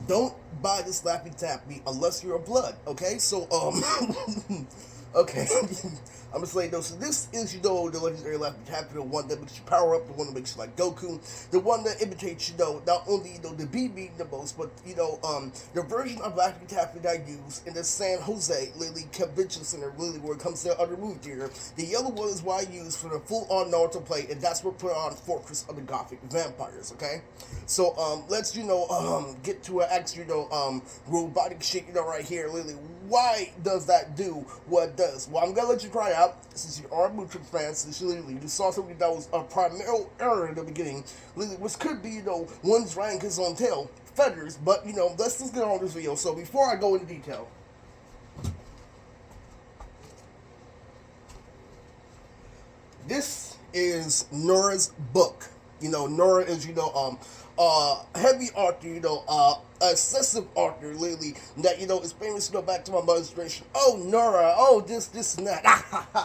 don't buy this Laffy Taffy unless you're a blood. Okay, so okay. I'm just letting you know. So this is, the legendary Laffy Taffy, the one that makes you power up, the one that makes you like Goku, the one that imitates, not only, the BB the most, but, the version of Laffy Taffy that I use in the San Jose Lily Convention Center, really, where it comes to the other movie theater. The yellow one is what I use for the full-on Naruto play, and that's what put on Fortress of the Gothic Vampires. Okay, so let's, get to an actual, robotic shit, right here, Lily. Why does that do what it does? Well, I'm gonna let you try out, since you are a Moodtrix fan, since you saw something that was a primary error in the beginning, Lily, which could be, one's riding his own tail, feathers, but, let's just get on this video. So before I go into detail, this is Nora's book. Nora is, heavy author, excessive author, lately, that, is famous, back to my mother's generation. Oh, Nora, oh, this, and that.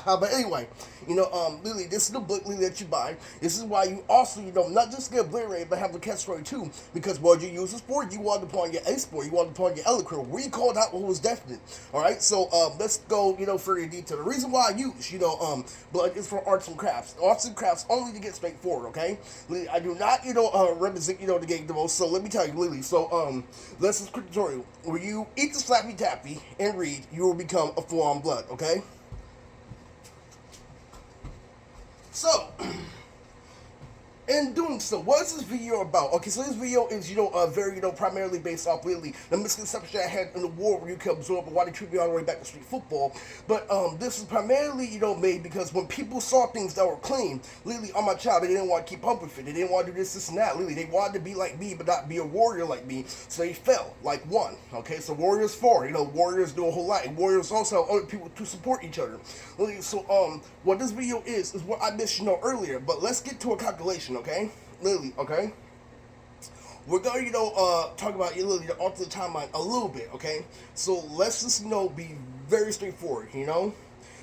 But anyway, Lily, this is the book, Lily, that you buy. This is why you also, not just get a Blu-ray, but have the catch story too. Because what you use this for, you want to put on your ace for, you want to put on your eloquent. We called out what was definite. Alright, so let's go, further detail. The reason why I use, blood is for arts and crafts. Arts and crafts only to get straightforward, okay? Lily, I do not, represent, the game the most. So let me tell you, Lily. So, this is quick tutorial. When you eat the Slappy Tappy and read, you will become a full-on blood, okay? So, in doing so, what is this video about? Okay, so this video is, very, primarily based off, really, the misconception I had in the war where you can absorb and why they treat me all the way back to street football. But, this is primarily, made because when people saw things that were clean, literally, on my child, they didn't want to keep up with it. They didn't want to do this, and that. Literally, they wanted to be like me, but not be a warrior like me. So they fell, like one. Okay, so warriors fall. Warriors do a whole lot. And warriors also have other people to support each other. Literally, so, what this video is what I missed, earlier. But let's get to a calculation, okay? Lily, okay? We're going to, talk about, Lily, the alternate timeline a little bit, okay? So let's just, be very straightforward,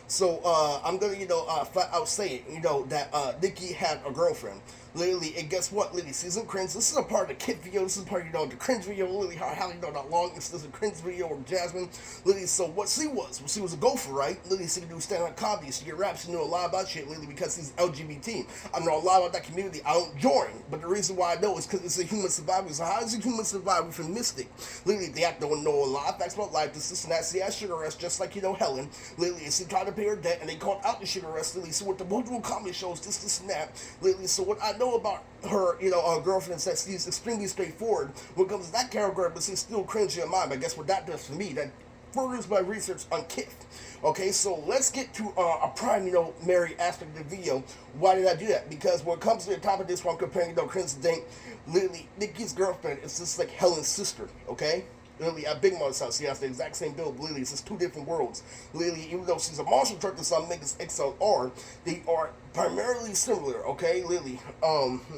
So, I'm gonna, flat out say it, that, Nikki had a girlfriend. Literally, and guess what, Lily? Season cringe. This is a part of the kid video. This is part of, the cringe video. Lily, how not long. This is a cringe video with Jasmine. Lily, so what she was a gopher, right? Lily, she could do stand-up comedy. She get raps. She knew a lot about shit, Lily, because she's LGBT. I know a lot about that community. I don't join, but the reason why I know is because it's a human survival. So how does a human survive from Mystic? Lily, they have to know a lot of facts about life. This and that. She has sugar rush, just like, Helen. Lily, and she tried to pay her debt, and they called out the sugar rush. Lily, so with the multiple comedy shows, this and that. Lily, so what I know about her, girlfriend is that she's extremely straightforward when it comes to that category, but she's still cringy in mind. But guess what that does for me? That furthers my research on Kith. Okay, so let's get to a prime, Mary aspect of the video. Why did I do that? Because when it comes to the top of this one, comparing, Crimson Dink, literally, Nikki's girlfriend is just like Helen's sister, okay? Lily at Big Mother's house, she has the exact same build. Lily, it's just two different worlds. Lily, even though she's a monster truck to some niggas XLR, they are primarily similar, okay, Lily?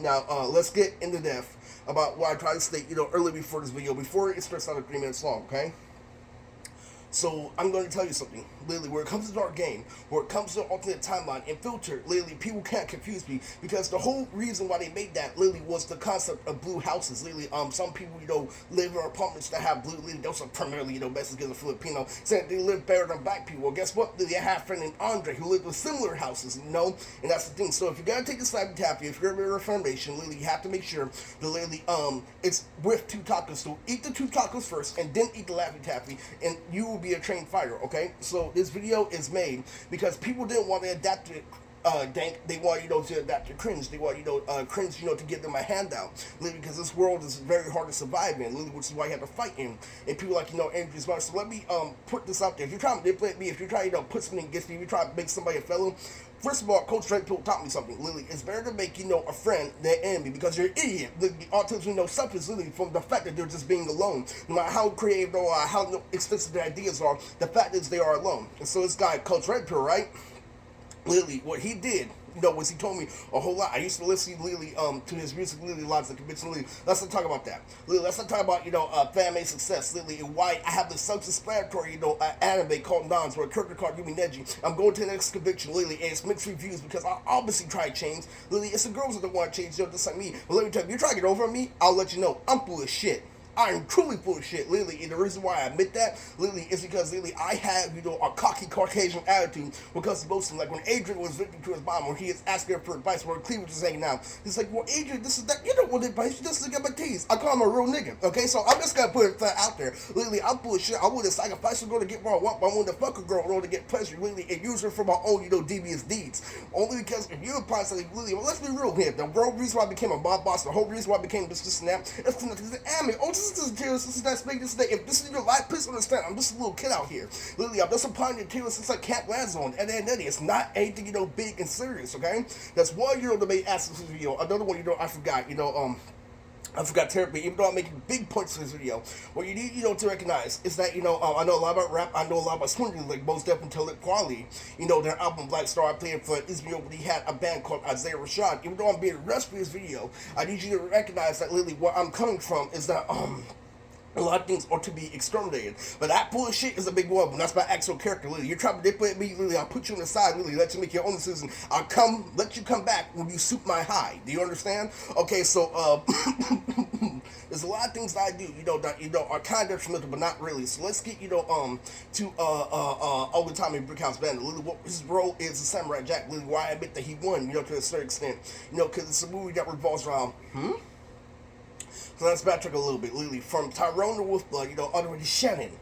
Now, let's get into depth about what I tried to state, earlier before this video, before it starts out at 3 minutes long, okay? So I'm going to tell you something, Lily. Where it comes to our game, where it comes to the alternate timeline and filter, Lily, people can't confuse me because the whole reason why they made that, Lily, was the concept of blue houses. Lily, some people, live in apartments that have blue. Lily, those are primarily, Mexicans and Filipino, saying they live better than black people. Well, guess what? Lily, I have a friend named Andre who lived with similar houses, and that's the thing. So if you're gonna take the Slappy Taffy, if you're gonna be a foundation, Lily, you have to make sure the Lily, it's with two tacos. So eat the two tacos first, and then eat the Laffy Taffy, and you will be a trained fighter, okay? So this video is made because people didn't want to adapt it. Dank, they want, to adapt to cringe. They want, cringe, to give them a handout. Literally, because this world is very hard to survive in, literally, which is why you have to fight in. And people like, Andrew Smart. So let me, put this out there. If you're trying to manipulate me, if you're trying, put something against me, if you're trying to make somebody a fellow, first of all, Coach Drake taught me something, Lily. It's better to make, a friend than an enemy because you're an idiot. The autism, suffers, Lily, from the fact that they're just being alone. No matter how creative or how extensive their ideas are, the fact is they are alone. And so this guy, Coach Red Pill, right? Lily, what he did, was he told me a whole lot. I used to listen, Lily, to his music, Lily, lots of convention, Lily. Let's not talk about that. Lily, let's not talk about, fan-made success, Lily, and why I have the self-explanatory, anime called Nons, where character called Yumi Neji. I'm going to the next conviction, Lily, and it's mixed reviews because I obviously try to change. Lily, it's the girls that don't want to change, just like me. But let me tell you, if you try to get over on me, I'll let you know. I'm full of shit. I am truly full of shit, literally, and the reason why I admit that, literally, is because, literally, I have, a cocky Caucasian attitude because of boasting. Like, when Adrian was victim to his mom, when he is asking her for advice, where cleavage is hanging out, he's like, well, Adrian, this is that, you don't want advice, you just look at my teeth. I call him a real nigga, okay? So I'm just gonna put it out there. Literally, I'm full of shit. I would have sacrificed a girl to get what I want, but I want to fuck a girl in order to get pleasure, literally, and use her for my own, devious deeds. Only because if you're applying something, literally, well, let's be real here. The real reason why I became a mob boss, the whole reason why I became this and that, is because the anime. Oh, this is that, make this day. If this is your life, please understand, I'm just a little kid out here. Literally, I'm just applying material since I can't land zone. And then it's not anything, big and serious, okay? That's one, the main aspect of this video. Another one, I forgot, I forgot terribly, even though I'm making big points in this video. What you need, to recognize is that, I know a lot about rap, I know a lot about swinging, like most definitely intellectual quality. Their album Black Star, I played for Israel, but he had a band called Isaiah Rashad. Even though I'm being rushed for this video, I need you to recognize that literally where I'm coming from is that, a lot of things are to be exterminated. But that bullshit is a big one. That's my actual character, Lily. You're trying to manipulate me, Lily. I'll put you on the side, Lily. Let you make your own decision. Let you come back when you suit my high. Do you understand? Okay, so, there's a lot of things that I do, that, are kind of detrimental, but not really. So let's get, to, Tommy Brickhouse Bandit. Lily, what his role is in Samurai Jack, Lily, why I admit that he won, to a certain extent. Because it's a movie that revolves around, So let's backtrack a little bit, Lily. From Tyrone to Wolfblood, under the Shannon,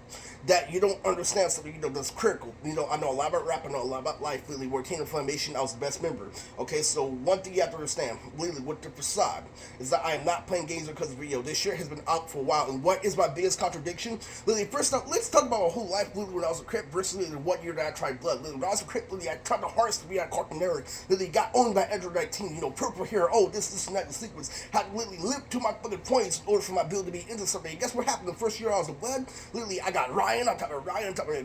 that you don't understand something, that's critical. I know a lot about rap, I know a lot about life, Lily. Where King of Filmation, I was the best member. Okay, so one thing you have to understand, Lily, with the facade, is that I am not playing games because of video. This shit has been out for a while, and what is my biggest contradiction? Lily, first off, let's talk about my whole life, Lily, when I was a Crip, versus Lily, one year that I tried blood. Lily, when I was a Crip, Lily, I tried the hardest to be at Cartoon Network. Lily, got owned by Android 19, purple hair, this, and that, the sequence. Had to literally live to my fucking points in order for my build to be into something. And guess what happened the first year I was in blood? Lily, I got Ryan, on top of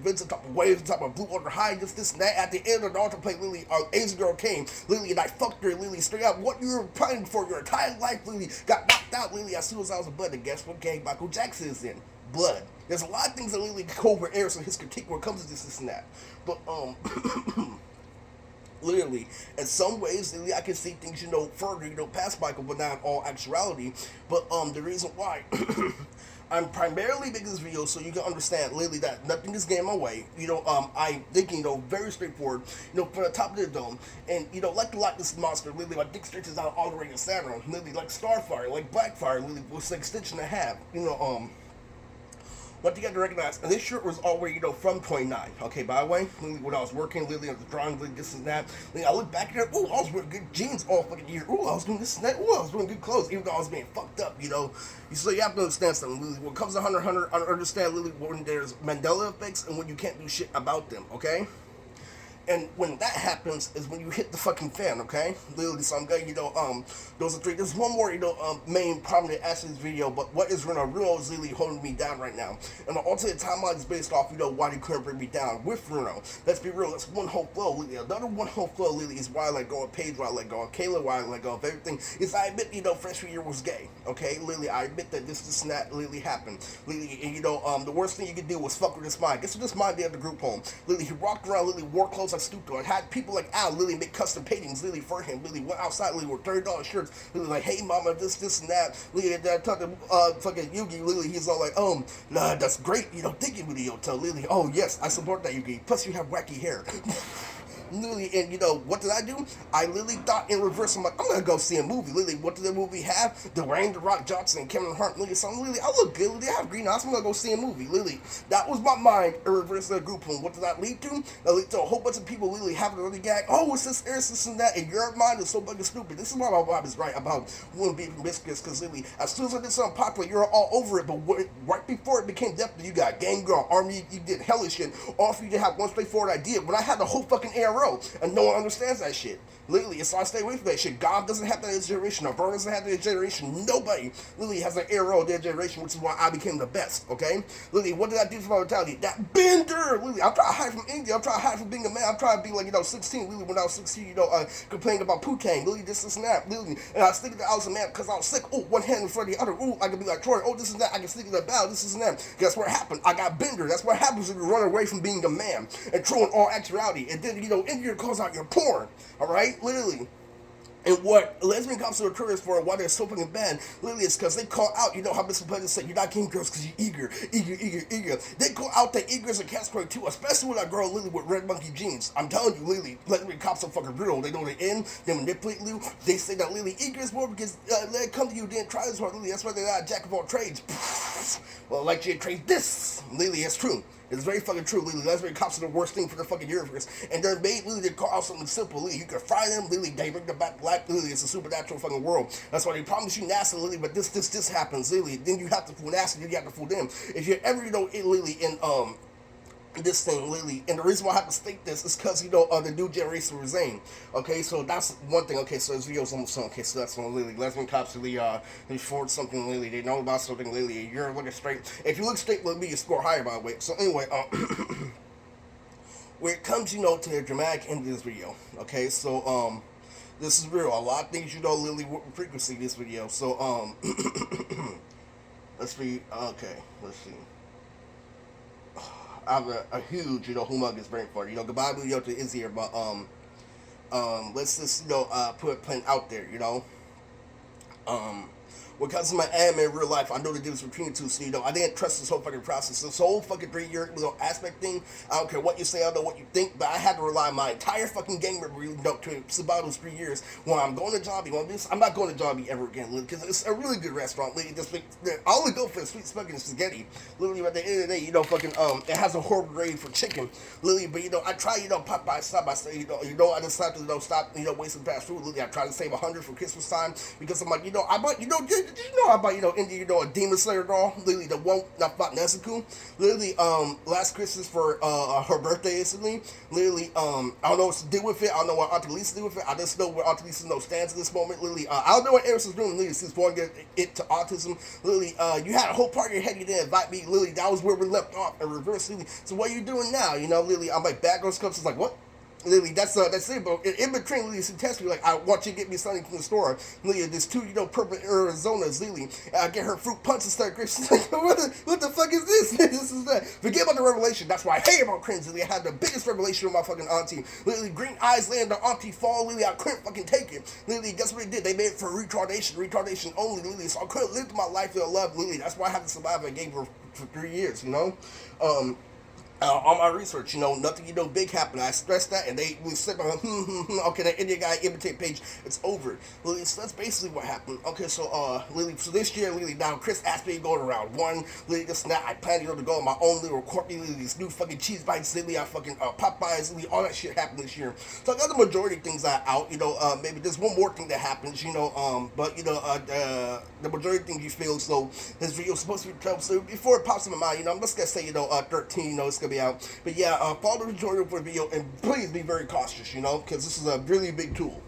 Vince, on top of Waves, on top of Blue Water High, this, and that. At the end of the altar play, Lily, Asian girl came, Lily, and I fucked her, Lily, straight up. What you were planning for your entire life, Lily, got knocked out, Lily, as soon as I was in blood. And guess what gang Michael Jackson is in? Blood. There's a lot of things that Lily Cobra airs in his critique when it comes to this, and that. But, literally, in some ways, Lily, I can see things, further, past Michael, but not in all actuality. But, the reason why, I'm primarily making this video so you can understand, Lily, that nothing is getting my way. I'm thinking, very straightforward, from the top of the dome. And, like this monster, Lily, my dick stretches out all the way to Saturn. Lily, like Starfire, like Blackfire, Lily, was like stitch and a half. What you got to recognize, and this shirt was already, from 29. Okay, by the way, when I was working, literally, I was drawing, literally, this and that. I look back at it, ooh, I was wearing good jeans all fucking year. Ooh, I was doing this and that. Ooh, I was wearing good clothes, even though I was being fucked up, So you have to understand something, Lily. When it comes to Hunter x Hunter, I understand, Lily, when there's Mandela effects and when you can't do shit about them, okay? And when that happens is when you hit the fucking fan, okay? Literally, so I'm gonna, those are three. There's one more, main prominent aspect of this video, but what is Runo is literally holding me down right now. And the alternate timeline is based off, why they couldn't bring me down with Runo. Let's be real, that's one whole flow, Lily. Another one whole flow, Lily, is why I let go of Paige, why I let go of Kayla, why I let go of everything. Is I admit, freshman year was gay, okay? Lily, I admit that this and that literally happened. Lily, and the worst thing you could do was fuck with this mind. Guess what this mind did at the group home? Lily, he walked around, Lily, wore clothes like Snoop Dogg, had people like Al, Lily, make custom paintings, Lily, for him. Lily went outside, Lily, with $30 shirts. Lily, like, hey, mama, this, and that. Lily, that talked to, fucking Yugi. Lily, he's all like, nah, that's great, thank you, Lily. Tell Lily, oh, yes, I support that, Yugi. Plus, you have wacky hair. Lily, and what did I do? I literally thought in reverse. I'm like, I'm gonna go see a movie. Lily, what did the movie have? Dwayne The Rock Johnson and Kevin Hart. Lily, something. Lily, I look good. Lily, I have green eyes. I'm gonna go see a movie. Lily, that was my mind in reverse of the group home. What did that lead to? That led to a whole bunch of people literally having a really gag. Oh, it's this and that. And your mind is so fucking stupid. This is why my vibe is right about women being promiscuous. Because Lily, as soon as I did something popular, you're all over it. But right before it became definite, you got Gang Girl, Army, you did hellish shit. All for you to have one straightforward idea. When I had the whole fucking ARO, and no one understands that shit. Literally, so I stay away from that shit. God doesn't have that generation. Navarro doesn't have that generation. Nobody literally has an arrow of their generation, which is why I became the best, okay? Literally, what did I do for my mentality? That bender! Literally, I'm trying to hide from India. I'm trying to hide from being a man. I'm trying to be like, 16. Literally, when I was 16, complaining about Poontang. Literally, this and that. Literally, and I was thinking that I was a man because I was sick. Oh, one hand in front of the other. Ooh, I could be like Troy. Oh, this and that. I can stick in the bow. This and that. Guess what happened? I got bender. That's what happens when you run away from being a man and true in all actuality. And then, India calls out your porn. Alright? Literally. And what lesbian cops are occurring for, why they're so fucking bad, literally, is because they call out, you know how Mr. President said, you're not getting girls because you're eager. They call out that eager is a category too, especially with that girl Lily with red monkey jeans. I'm telling you, Lily, lesbian cops are fucking brutal. They know the end, they manipulate you. They say that Lily eager is more because they come to you, didn't try as hard, Lily. That's why they're not a jack of all trades. Well, like you trade this, Lily, it's true. It's very fucking true, Lily. Lesbian cops are the worst thing for the fucking universe. And they're made, Lily, to call out something simple, Lily. You can fry them, Lily. They bring them back to life, Lily. It's a supernatural fucking world. That's why they promise you NASA, Lily, but this happens, Lily. Then you have to fool NASA, then you have to fool them. If you're ever, Lily, in, this thing, Lily, and the reason why I have to state this is because, the new generation resign. Okay, so that's one thing. Okay, so this video's almost done. Okay, so that's one, Lily. Lesbian cops, Lily, they forward something, Lily. They know about something, Lily. You're looking straight. If you look straight with me, you score higher, by the way. So anyway, when it comes, to the dramatic end of this video, okay, so, this is real. A lot of things, Lily, with frequency this video. So, let's see. Okay, let's see. I have a huge, humongous brain fart. Goodbye, to Izzy here, but let's just, put a plan out there, because of my anime in real life, I know the difference between the two. So, I didn't trust this whole fucking process. This whole fucking 3-year aspect thing. I don't care what you say, I don't know what you think, but I had to rely on my entire fucking gang member, to about those 3 years. When I'm going to Jollibee, I'm not going to Jollibee ever again, because it's a really good restaurant. Literally, I only go for the sweet fucking spaghetti. Literally, at the end of the day, fucking it has a horrible grade for chicken. Literally, but I try, Popeye, stop. I say, I just have to, stop, wasting fast food. Literally, I try to save 100 for Christmas time, because I'm like, I bought, did you know I bought, India, a Demon Slayer doll? Literally, the one that fought Nezuko. Literally, last Christmas for her birthday instantly. Literally, I don't know what to do with it. I don't know what Auntie Lisa did with it. I just know where Auntie Lisa stands in this moment. Literally, I don't know what Eris is doing. Literally, since going to get it to autism. Literally, you had a whole part of your head. You didn't invite me. Literally, that was where we left off in reverse. Literally, so what are you doing now? Literally, I'm like, bad girls comes. It's like, what? Literally, that's it, bro. In between, Lily, she texts me like, I want you to get me something from the store. Lily, there's 2, purple Arizonas, Lily. I get her fruit punch and start grape. She's like, what the fuck is this? This is that. Forget about the revelation. That's why I hate about cringe, Lily. I had the biggest revelation with my fucking auntie. Lily, green eyes land on auntie fall, Lily. I couldn't fucking take it. Lily, guess what they did? They made it for retardation only, Lily. So I couldn't live my life in love, Lily. That's why I had to survive a game for 3 years, on my research, nothing, big happened. I stressed that, and they said, okay, that Indian guy imitate page, it's over. Lily, so that's basically what happened. Okay, so, Lily, so this year, Lily, now, Chris asked me to go to round 1. Lily, this and that, I planned, to go on my own little court, Lily, these new fucking cheese bites, Lily, I fucking, Popeyes, Lily, all that shit happened this year. So I got the majority of things out, maybe there's one more thing that happens, but, the majority of things you feel, so this video is supposed to be 12, so before it pops in my mind, I'm just gonna say, 13, it's gonna be out. But yeah, follow the tutorial for the video, and please be very cautious, because this is a really big tool.